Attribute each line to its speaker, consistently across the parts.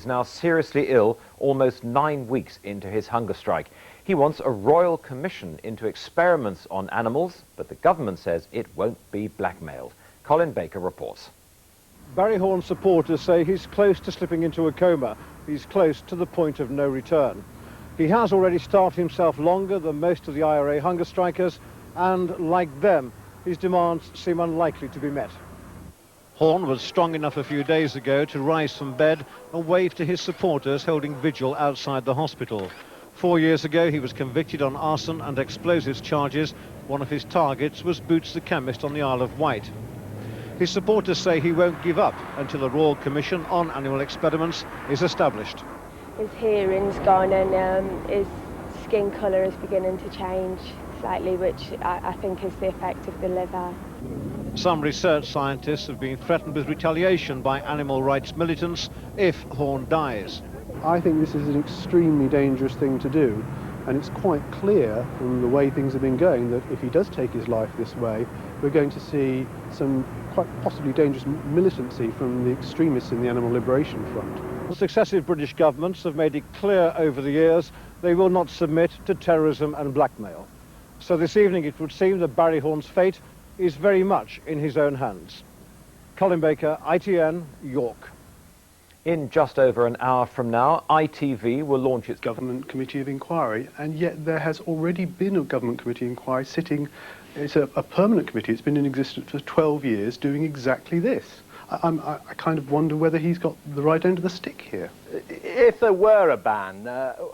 Speaker 1: Is now seriously ill almost 9 weeks into his hunger strike. He wants a royal commission into experiments on animals, but the government says it won't be blackmailed. Colin Baker reports.
Speaker 2: Barry Horne supporters say he's close to slipping into a coma. He's close to the point of no return. He has already starved himself longer than most of the IRA hunger strikers, and like them, his demands seem unlikely to be met. Horne was strong enough a few days ago to rise from bed and wave to his supporters holding vigil outside the hospital. 4 years ago, he was convicted on arson and explosives charges. One of his targets was Boots the chemist on the Isle of Wight. His supporters say he won't give up until a Royal Commission on Animal Experiments is established.
Speaker 3: His hearing's gone and his skin colour is beginning to change slightly, which I think is the effect of the liver.
Speaker 2: Some research scientists have been threatened with retaliation by animal rights militants if Horne dies.
Speaker 4: I think this is an extremely dangerous thing to do, and it's quite clear from the way things have been going that if he does take his life this way, we're going to see some quite possibly dangerous militancy from the extremists in the Animal Liberation Front.
Speaker 2: Successive British governments have made it clear over the years they will not submit to terrorism and blackmail. So this evening it would seem that Barry Horne's fate is very much in his own hands. Colin Baker, ITN, York.
Speaker 1: In just over an hour from now, ITV will launch its
Speaker 4: Government Committee of Inquiry, and yet there has already been a Government Committee of Inquiry sitting. It's a permanent committee. It's been in existence for 12 years doing exactly this. I kind of wonder whether he's got the right end of the stick here.
Speaker 5: If there were a ban,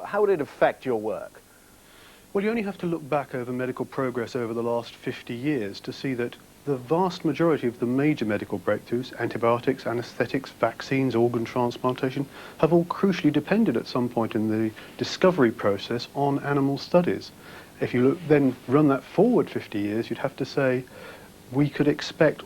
Speaker 5: how would it affect your work?
Speaker 4: Well, you only have to look back over medical progress over the last 50 years to see that the vast majority of the major medical breakthroughs, antibiotics, anaesthetics, vaccines, organ transplantation, have all crucially depended at some point in the discovery process on animal studies. If you then run that forward 50 years, you'd have to say we could expect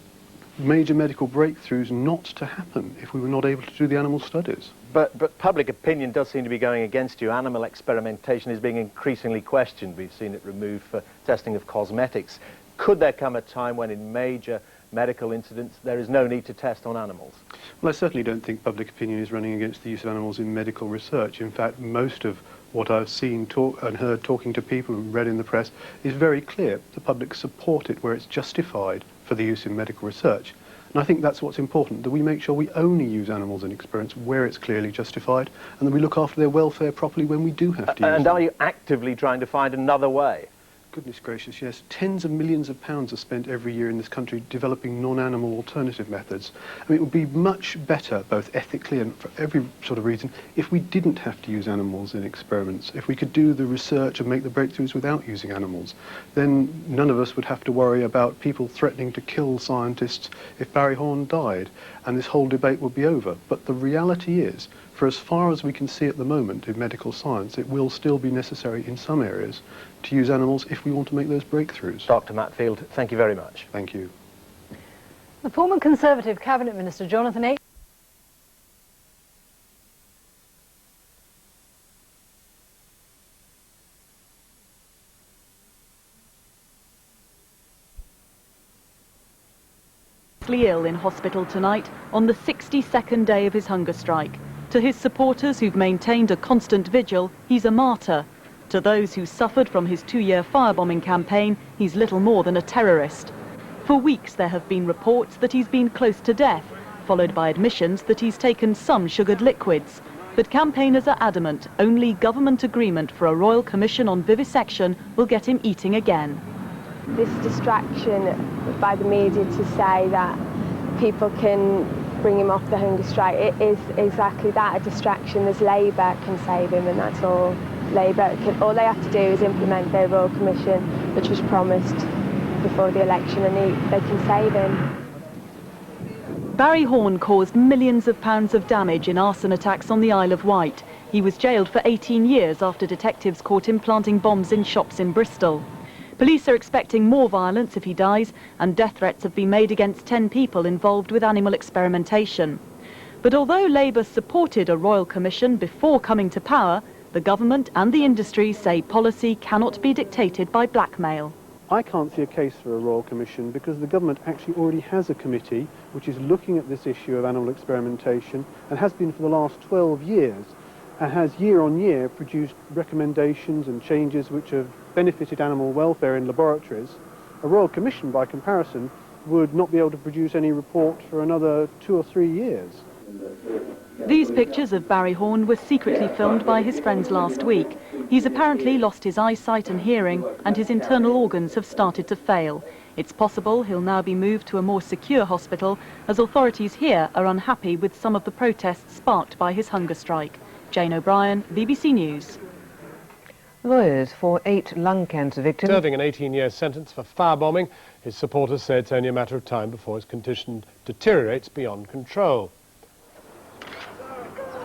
Speaker 4: major medical breakthroughs not to happen if we were not able to do the animal studies.
Speaker 5: But public opinion does seem to be going against you. Animal experimentation is being increasingly questioned. We've seen it removed for testing of cosmetics. Could there come a time when in major medical incidents there is no need to test on animals?
Speaker 4: Well, I certainly don't think public opinion is running against the use of animals in medical research. In fact, most of what I've seen and heard talking to people and read in the press is very clear. The public support it where it's justified for the use in medical research. And I think that's what's important, that we make sure we only use animals in experiments where it's clearly justified, and that we look after their welfare properly when we do have to use them.
Speaker 5: And are you actively trying to find another way?
Speaker 4: Goodness gracious, yes. Tens of millions of pounds are spent every year in this country developing non-animal alternative methods. I mean, it would be much better, both ethically and for every sort of reason, if we didn't have to use animals in experiments. If we could do the research and make the breakthroughs without using animals, then none of us would have to worry about people threatening to kill scientists if Barry Horne died, and this whole debate would be over. But the reality is, for as far as we can see at the moment in medical science, it will still be necessary in some areas to use animals if we want to make those breakthroughs.
Speaker 5: Dr. Matfield, thank you very much.
Speaker 4: Thank you.
Speaker 6: The former Conservative Cabinet Minister Jonathan A.
Speaker 7: ill in hospital tonight on the 62nd day of his hunger strike. To his supporters who've maintained a constant vigil, he's a martyr. To those who suffered from his 2-year firebombing campaign, he's little more than a terrorist. For weeks there have been reports that he's been close to death, followed by admissions that he's taken some sugared liquids. But campaigners are adamant only government agreement for a royal commission on vivisection will get him eating again.
Speaker 3: This distraction by the media to say that people can bring him off the hunger strike, it is exactly that, a distraction. There's Labour can save him, and that's all. All they have to do is implement their Royal Commission, which was promised before the election, and they can save him.
Speaker 7: Barry Horne caused millions of pounds of damage in arson attacks on the Isle of Wight. He was jailed for 18 years after detectives caught him planting bombs in shops in Bristol. Police are expecting more violence if he dies, and death threats have been made against 10 people involved with animal experimentation. But although Labour supported a royal commission before coming to power, the government and the industry say policy cannot be dictated by blackmail.
Speaker 4: I can't see a case for a Royal Commission because the government actually already has a committee which is looking at this issue of animal experimentation and has been for the last 12 years and has year on year produced recommendations and changes which have benefited animal welfare in laboratories. A Royal Commission, by comparison, would not be able to produce any report for another 2 or 3 years.
Speaker 7: These pictures of Barry Horne were secretly filmed by his friends last week. He's apparently lost his eyesight and hearing, and his internal organs have started to fail. It's possible he'll now be moved to a more secure hospital, as authorities here are unhappy with some of the protests sparked by his hunger strike. Jane O'Brien, BBC News.
Speaker 8: Lawyers for 8 lung cancer victims
Speaker 9: serving an 18-year sentence for firebombing. His supporters say it's only a matter of time before his condition deteriorates beyond control.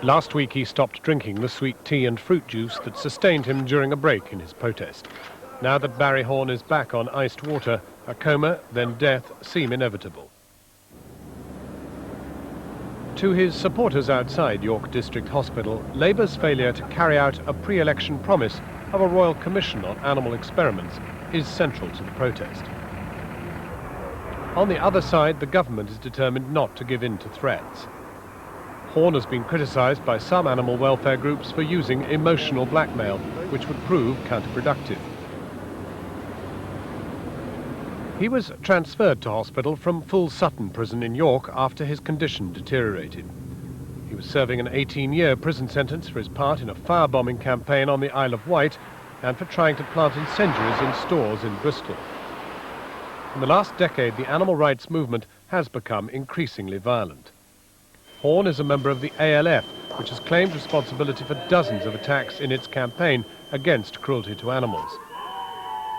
Speaker 9: Last week he stopped drinking the sweet tea and fruit juice that sustained him during a break in his protest. Now that Barry Horne is back on iced water, a coma, then death seem inevitable. To his supporters outside York District Hospital, Labour's failure to carry out a pre-election promise of a Royal Commission on animal experiments is central to the protest. On the other side, the government is determined not to give in to threats. Horne has been criticised by some animal welfare groups for using emotional blackmail, which would prove counterproductive. He was transferred to hospital from Full Sutton Prison in York after his condition deteriorated. He was serving an 18-year prison sentence for his part in a firebombing campaign on the Isle of Wight and for trying to plant incendiaries in stores in Bristol. In the last decade, the animal rights movement has become increasingly violent. Horne is a member of the ALF, which has claimed responsibility for dozens of attacks in its campaign against cruelty to animals.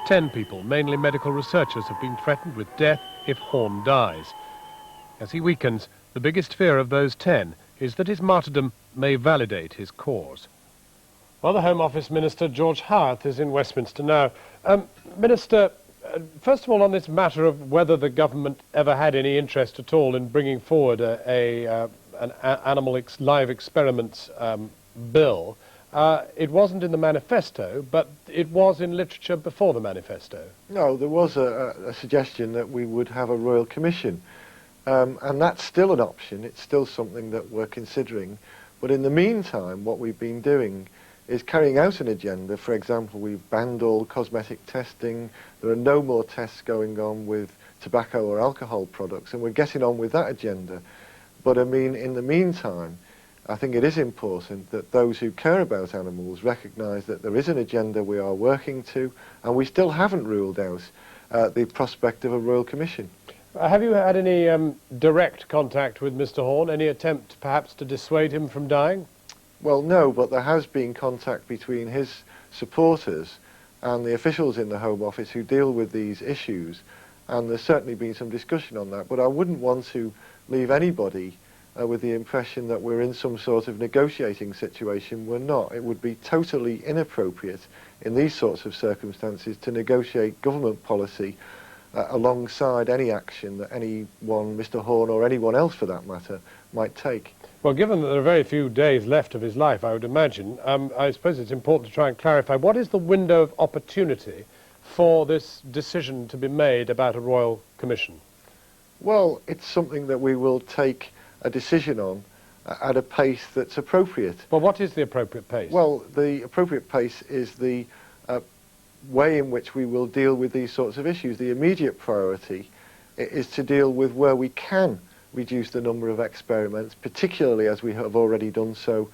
Speaker 9: 10 people, mainly medical researchers, have been threatened with death if Horne dies. As he weakens, the biggest fear of those 10 is that his martyrdom may validate his cause. Well, the Home Office Minister, George Howarth, is in Westminster now. Minister, first of all, on this matter of whether the government ever had any interest at all in bringing forward an animal live experiments bill, it wasn't in the manifesto, but it was in literature before the manifesto.
Speaker 10: No, there was a suggestion that we would have a Royal Commission, and that's still an option. It's still something that we're considering. But in the meantime, what we've been doing is carrying out an agenda. For example, we've banned all cosmetic testing. There are no more tests going on with tobacco or alcohol products, and we're getting on with that agenda. But I mean, in the meantime, I think it is important that those who care about animals recognise that there is an agenda we are working to, and we still haven't ruled out the prospect of a Royal Commission.
Speaker 9: Have you had any direct contact with Mr. Horne? Any attempt perhaps to dissuade him from dying?
Speaker 10: Well, no, but there has been contact between his supporters and the officials in the Home Office who deal with these issues, and there's certainly been some discussion on that. But I wouldn't want to leave anybody with the impression that we're in some sort of negotiating situation. We're not. It would be totally inappropriate in these sorts of circumstances to negotiate government policy alongside any action that anyone, Mr. Horne or anyone else for that matter, might take.
Speaker 9: Well, given that there are very few days left of his life, I would imagine, I suppose it's important to try and clarify, what is the window of opportunity for this decision to be made about a Royal Commission?
Speaker 10: Well, it's something that we will take a decision on at a pace that's appropriate.
Speaker 9: Well, what is the appropriate pace?
Speaker 10: Well, the appropriate pace is the way in which we will deal with these sorts of issues. The immediate priority is to deal with where we can reduce the number of experiments, particularly as we have already done so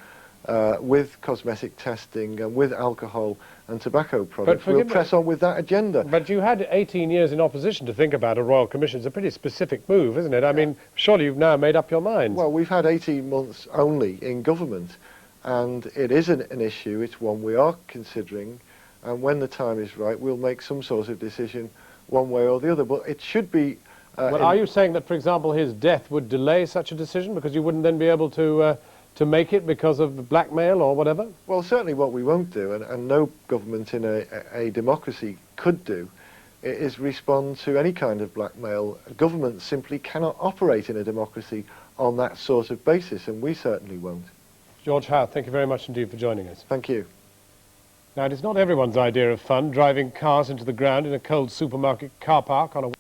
Speaker 10: with cosmetic testing and with alcohol and tobacco products. We'll press on with that agenda.
Speaker 9: But you had 18 years in opposition to think about a Royal Commission. It's a pretty specific move, isn't it? I mean, surely you've now made up your mind.
Speaker 10: Well, we've had 18 months only in government, and it is an issue. It's one we are considering, and when the time is right, we'll make some sort of decision one way or the other. But it should be...
Speaker 9: well, are you saying that, for example, his death would delay such a decision because you wouldn't then be able to make it because of blackmail or whatever?
Speaker 10: Well, certainly what we won't do, and no government in a democracy could do, is respond to any kind of blackmail. Government simply cannot operate in a democracy on that sort of basis, and we certainly won't.
Speaker 9: George Howarth, thank you very much indeed for joining us.
Speaker 10: Thank you.
Speaker 9: Now, it is not everyone's idea of fun driving cars into the ground in a cold supermarket car park on a